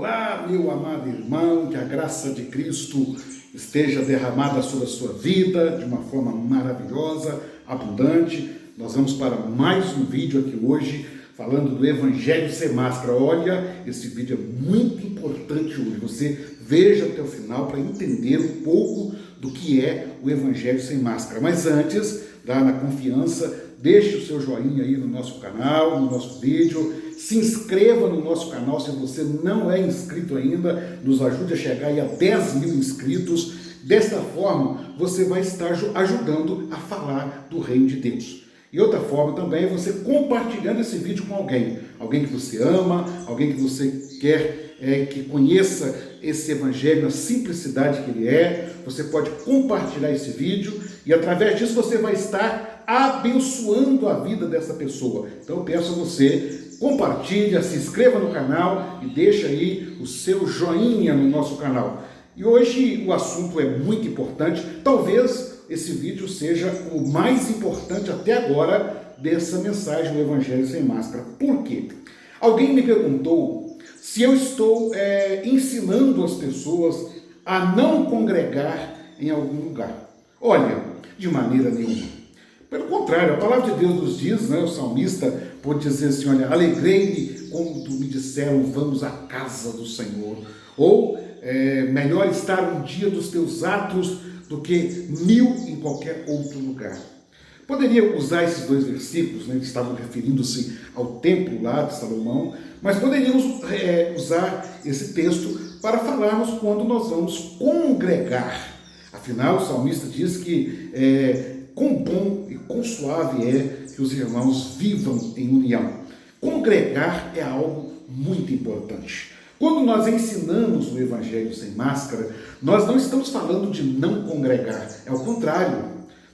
Olá, meu amado irmão, que a graça de Cristo esteja derramada sobre a sua vida de uma forma maravilhosa, abundante. Nós vamos para mais um vídeo aqui hoje, falando do Evangelho sem máscara. Olha, esse vídeo é muito importante hoje. Você veja até o final para entender um pouco do que é o Evangelho sem máscara. Mas antes, lá na confiança, deixe o seu joinha aí no nosso canal, no nosso vídeo. Se inscreva no nosso canal se você não é inscrito ainda. Nos ajude a chegar aí a 10 mil inscritos. Desta forma, você vai estar ajudando a falar do reino de Deus. E outra forma também é você compartilhando esse vídeo com alguém. Alguém que você ama, alguém que você quer que conheça esse evangelho, na simplicidade que ele é. Você pode compartilhar esse vídeo e através disso você vai estar abençoando a vida dessa pessoa. Então eu peço a você, compartilha, se inscreva no canal e deixa aí o seu joinha no nosso canal. E hoje o assunto é muito importante, talvez esse vídeo seja o mais importante até agora dessa mensagem do Evangelho sem máscara. Por quê? Alguém me perguntou se eu estou ensinando as pessoas a não congregar em algum lugar. Olha, de maneira nenhuma. Pelo contrário, a palavra de Deus nos diz, né, o salmista pode dizer assim, olha, alegrei-me quando me disseram, vamos à casa do Senhor. Ou, melhor estar um dia dos teus atos do que 1000 em qualquer outro lugar. Poderia usar esses dois versículos, né, que estavam referindo-se ao templo lá de Salomão, mas poderíamos usar esse texto para falarmos quando nós vamos congregar. Afinal, o salmista diz que quão bom e quão suave é que os irmãos vivam em união. Congregar é algo muito importante. Quando nós ensinamos o Evangelho sem máscara, nós não estamos falando de não congregar, é o contrário.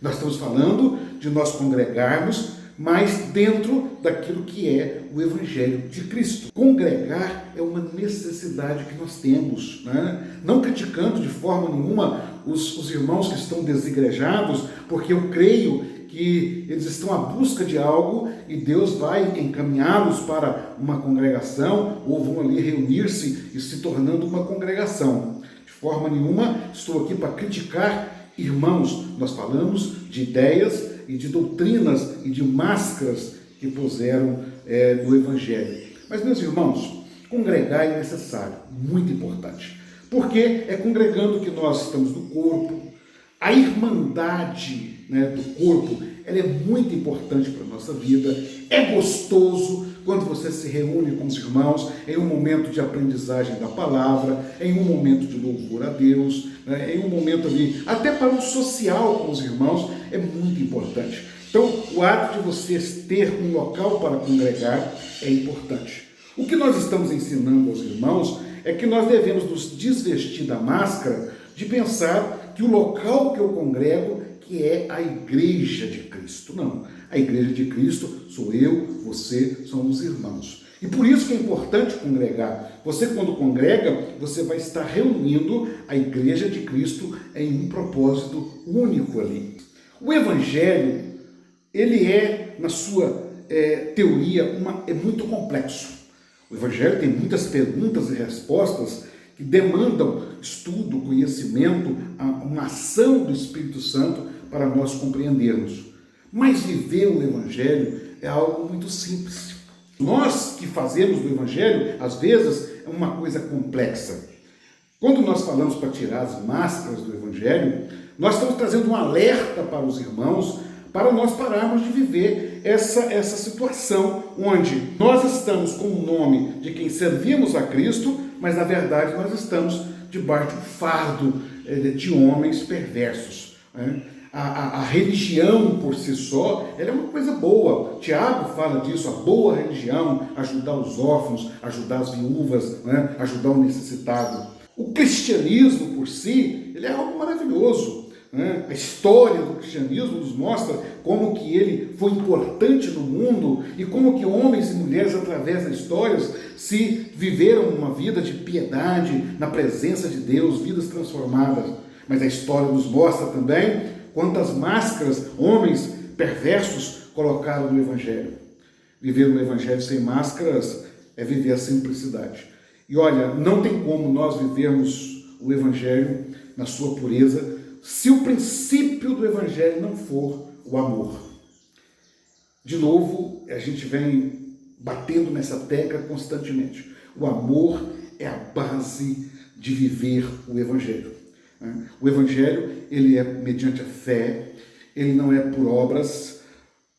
Nós estamos falando de nós congregarmos, mas dentro daquilo que é o Evangelho de Cristo. Congregar é uma necessidade que nós temos, né? Não criticando de forma nenhuma os irmãos que estão desigrejados, porque eu creio que eles estão à busca de algo e Deus vai encaminhá-los para uma congregação ou vão ali reunir-se e se tornando uma congregação. De forma nenhuma estou aqui para criticar irmãos. Nós falamos de ideias e de doutrinas e de máscaras que puseram no Evangelho. Mas, meus irmãos, congregar é necessário, muito importante. Porque é congregando que nós estamos no corpo. A irmandade, né, do corpo, ela é muito importante para a nossa vida. É gostoso quando você se reúne com os irmãos em um momento de aprendizagem da palavra, em um momento de louvor a Deus, né, em um momento ali, até para o social com os irmãos, é muito importante. Então, o ato de vocês ter um local para congregar é importante. O que nós estamos ensinando aos irmãos é que nós devemos nos desvestir da máscara de pensar que o local que eu congrego que é a igreja de Cristo. Não, a igreja de Cristo sou eu, você, somos irmãos. E por isso que é importante congregar. Você, quando congrega, você vai estar reunindo a igreja de Cristo em um propósito único ali. O Evangelho, ele é, na sua teoria, é muito complexo. O Evangelho tem muitas perguntas e respostas que demandam estudo, conhecimento, uma ação do Espírito Santo para nós compreendermos. Mas viver o Evangelho é algo muito simples. Nós que fazemos do Evangelho, às vezes, é uma coisa complexa. Quando nós falamos para tirar as máscaras do Evangelho, nós estamos trazendo um alerta para os irmãos, para nós pararmos de viver essa situação onde nós estamos com o nome de quem servimos a Cristo, mas na verdade nós estamos debaixo do fardo de homens perversos. Né? A religião por si só, ela é uma coisa boa. Tiago fala disso, a boa religião, ajudar os órfãos, ajudar as viúvas, né? Ajudar o necessitado. O cristianismo por si, ele é algo maravilhoso. A história do cristianismo nos mostra como que ele foi importante no mundo e como que homens e mulheres, através das histórias, se viveram uma vida de piedade, na presença de Deus, vidas transformadas. Mas a história nos mostra também quantas máscaras homens perversos colocaram no Evangelho. Viver um Evangelho sem máscaras é viver a simplicidade. E olha, não tem como nós vivermos o Evangelho na sua pureza se o princípio do Evangelho não for o amor. De novo, a gente vem batendo nessa tecla constantemente. O amor é a base de viver o Evangelho. O Evangelho, ele é mediante a fé, ele não é por obras.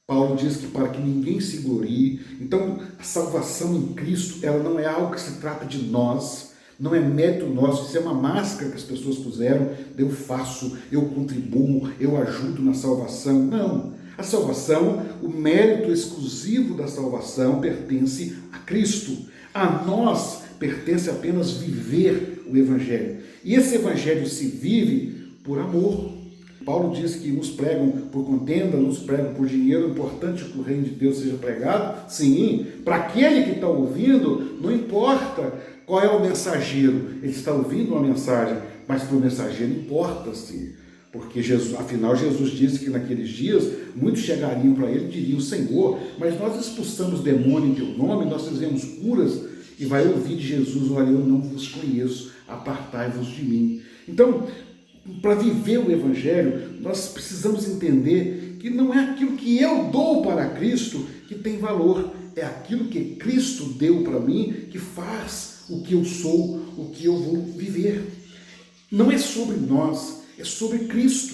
Paulo diz que para que ninguém se glorie. Então, a salvação em Cristo, ela não é algo que se trata de nós, não é mérito nosso, isso é uma máscara que as pessoas puseram, eu faço, eu contribuo, eu ajudo na salvação. Não. A salvação, o mérito exclusivo da salvação pertence a Cristo. A nós pertence apenas viver o Evangelho. E esse Evangelho se vive por amor. Paulo diz que uns pregam por contenda, uns pregam por dinheiro. O importante é que o reino de Deus seja pregado. Sim, para aquele que está ouvindo, não importa qual é o mensageiro. Ele está ouvindo uma mensagem, mas para o mensageiro importa-se. Porque Jesus, afinal, Jesus disse que naqueles dias muitos chegariam para ele e diriam: Senhor, mas nós expulsamos demônio em teu nome, nós fizemos curas. E vai ouvir de Jesus: olha, eu não vos conheço, apartai-vos de mim. Então, para viver o Evangelho, nós precisamos entender que não é aquilo que eu dou para Cristo que tem valor, é aquilo que Cristo deu para mim que faz o que eu sou, o que eu vou viver. Não é sobre nós, é sobre Cristo.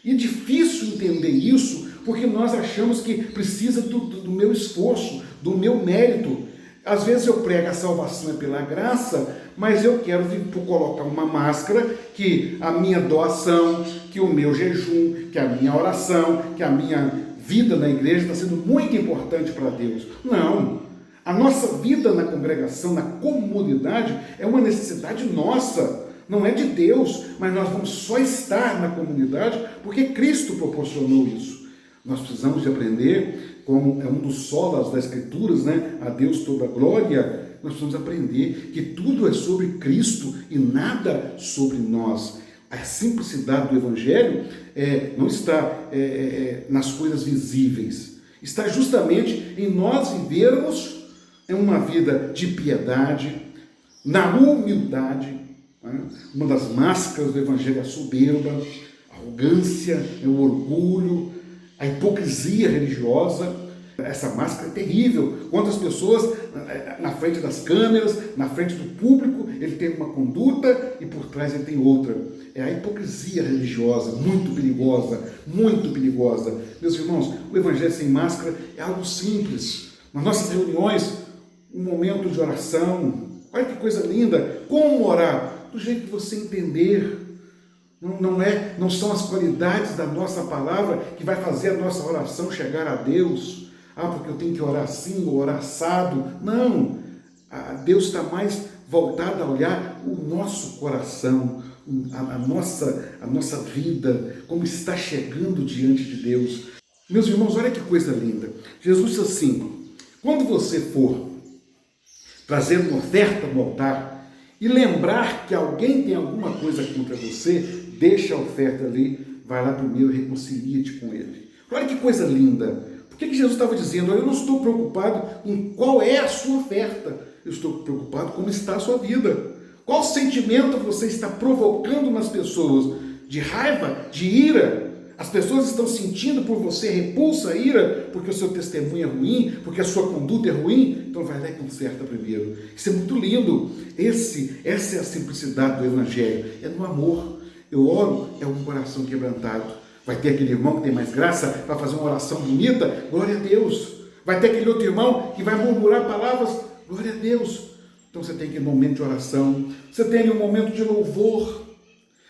E é difícil entender isso porque nós achamos que precisa do meu esforço, do meu mérito. Às vezes eu prego a salvação é pela graça, mas eu quero colocar uma máscara que a minha doação, que o meu jejum, que a minha oração, que a minha vida na igreja está sendo muito importante para Deus. Não. A nossa vida na congregação, na comunidade, é uma necessidade nossa. Não é de Deus, mas nós vamos só estar na comunidade porque Cristo proporcionou isso. Nós precisamos de aprender, como é um dos solas das Escrituras, né? A Deus toda a glória. Nós precisamos aprender que tudo é sobre Cristo e nada sobre nós. A simplicidade do Evangelho não está nas coisas visíveis. Está justamente em nós vivermos uma vida de piedade, na humildade. Uma das máscaras do Evangelho é a soberba, a arrogância, o orgulho, a hipocrisia religiosa. Essa máscara é terrível. Quantas pessoas na frente das câmeras, na frente do público, ele tem uma conduta e por trás ele tem outra. É a hipocrisia religiosa, muito perigosa, muito perigosa. Meus irmãos, o Evangelho sem máscara é algo simples. Nas nossas reuniões, um momento de oração. Olha que coisa linda. Como orar? Do jeito que você entender. Não são as qualidades da nossa palavra que vai fazer a nossa oração chegar a Deus. Porque eu tenho que orar assim ou orar assado. Não. Deus está mais voltado a olhar o nosso coração, a nossa vida, como está chegando diante de Deus. Meus irmãos, olha que coisa linda. Jesus disse assim: quando você for trazer uma oferta no altar e lembrar que alguém tem alguma coisa contra você, deixa a oferta ali, vai lá primeiro e reconcilia-te com ele. Olha que coisa linda. Por que Jesus estava dizendo: eu não estou preocupado em qual é a sua oferta, eu estou preocupado como está a sua vida. Qual sentimento você está provocando nas pessoas? De raiva? De ira? As pessoas estão sentindo por você repulsa, ira, porque o seu testemunho é ruim, porque a sua conduta é ruim? Então vai lá e conserta primeiro. Isso é muito lindo. Essa é a simplicidade do Evangelho. É no amor. Eu oro, é um coração quebrantado. Vai ter aquele irmão que tem mais graça para fazer uma oração bonita? Glória a Deus. Vai ter aquele outro irmão que vai murmurar palavras? Glória a Deus. Então você tem aquele momento de oração. Você tem ali um momento de louvor.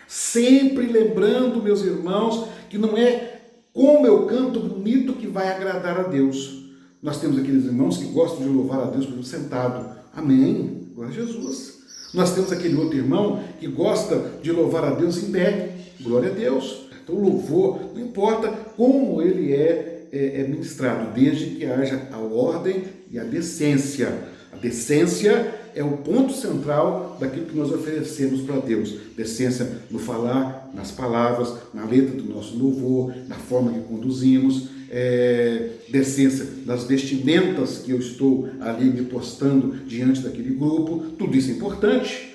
Sempre lembrando, meus irmãos, que não é como eu canto bonito que vai agradar a Deus. Nós temos aqueles irmãos que gostam de louvar a Deus por sentado. Amém. Glória a Jesus. Nós temos aquele outro irmão que gosta de louvar a Deus em pé. Glória a Deus. Então o louvor, não importa como ele é ministrado, desde que haja a ordem e a decência. A decência é o ponto central daquilo que nós oferecemos para Deus. Decência no falar, nas palavras, na letra do nosso louvor, na forma que conduzimos. decência nas vestimentas que eu estou ali me postando diante daquele grupo. Tudo isso é importante.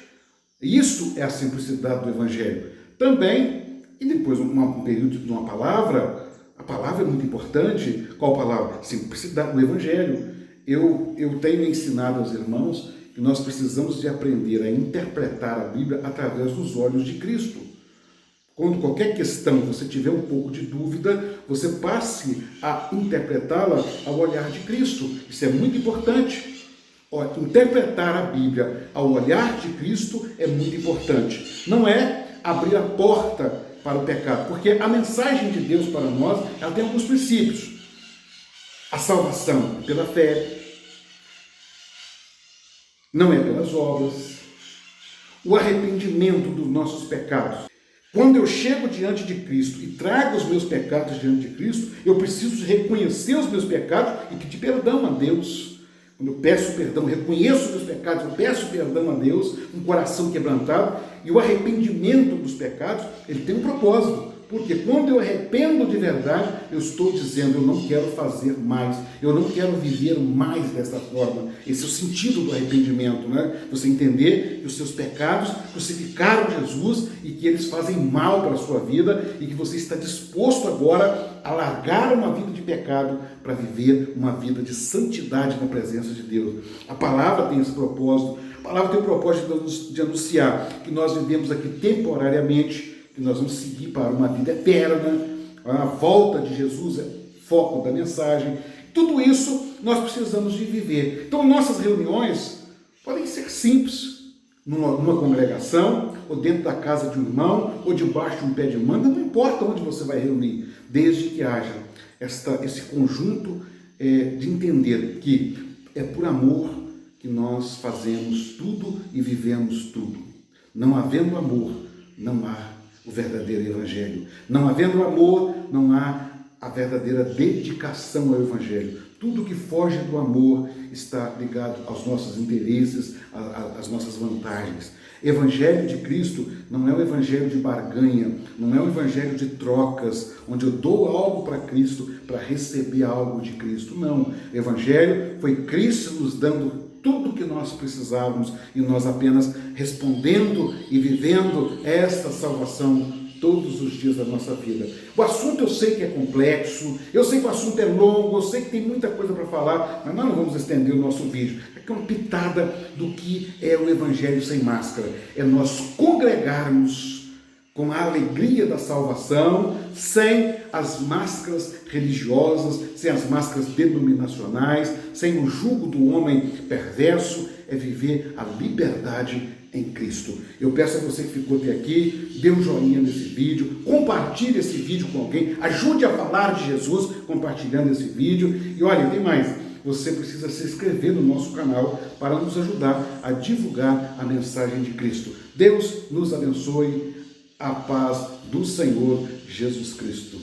Isso é a simplicidade do Evangelho. Também, e depois um período de uma palavra, a palavra é muito importante. Qual palavra? Simplicidade do Evangelho. Eu tenho ensinado aos irmãos que nós precisamos de aprender a interpretar a Bíblia através dos olhos de Cristo. Quando qualquer questão você tiver um pouco de dúvida, você passe a interpretá-la ao olhar de Cristo. Isso é muito importante. Interpretar a Bíblia ao olhar de Cristo é muito importante. Não é abrir a porta para o pecado, porque a mensagem de Deus para nós, ela tem alguns princípios. A salvação é pela fé, não é pelas obras. O arrependimento dos nossos pecados. Quando eu chego diante de Cristo e trago os meus pecados diante de Cristo, eu preciso reconhecer os meus pecados e pedir perdão a Deus. Quando eu peço perdão, reconheço os meus pecados, eu peço perdão a Deus, um coração quebrantado, e o arrependimento dos pecados, ele tem um propósito. Porque quando eu arrependo de verdade, eu estou dizendo, eu não quero fazer mais, eu não quero viver mais dessa forma. Esse é o sentido do arrependimento, né? Você entender que os seus pecados crucificaram Jesus e que eles fazem mal para a sua vida e que você está disposto agora a largar uma vida de pecado para viver uma vida de santidade na presença de Deus. A palavra tem esse propósito, a palavra tem o propósito de anunciar que nós vivemos aqui temporariamente, que nós vamos seguir para uma vida eterna. A volta de Jesus é foco da mensagem. Tudo isso nós precisamos de viver. Então, nossas reuniões podem ser simples, numa congregação, ou dentro da casa de um irmão, ou debaixo de um pé de manga, não importa onde você vai reunir, desde que haja esse conjunto de entender que é por amor que nós fazemos tudo e vivemos tudo. Não havendo amor, não há o verdadeiro Evangelho. Não havendo amor, não há a verdadeira dedicação ao Evangelho. Tudo que foge do amor está ligado aos nossos interesses, às nossas vantagens. Evangelho de Cristo não é um evangelho de barganha, não é um evangelho de trocas, onde eu dou algo para Cristo para receber algo de Cristo. Não. O Evangelho foi Cristo nos dando tudo que nós precisávamos e nós apenas respondendo e vivendo esta salvação todos os dias da nossa vida. O assunto eu sei que é complexo, eu sei que o assunto é longo, eu sei que tem muita coisa para falar, mas nós não vamos estender o nosso vídeo. Aqui é uma pitada do que é o Evangelho sem máscara. É nós congregarmos com a alegria da salvação, sem as máscaras religiosas, sem as máscaras denominacionais, sem o jugo do homem perverso, é viver a liberdade em Cristo. Eu peço a você que ficou até aqui, dê um joinha nesse vídeo, compartilhe esse vídeo com alguém, ajude a falar de Jesus compartilhando esse vídeo. E olha, tem mais, você precisa se inscrever no nosso canal para nos ajudar a divulgar a mensagem de Cristo. Deus nos abençoe. A paz do Senhor Jesus Cristo.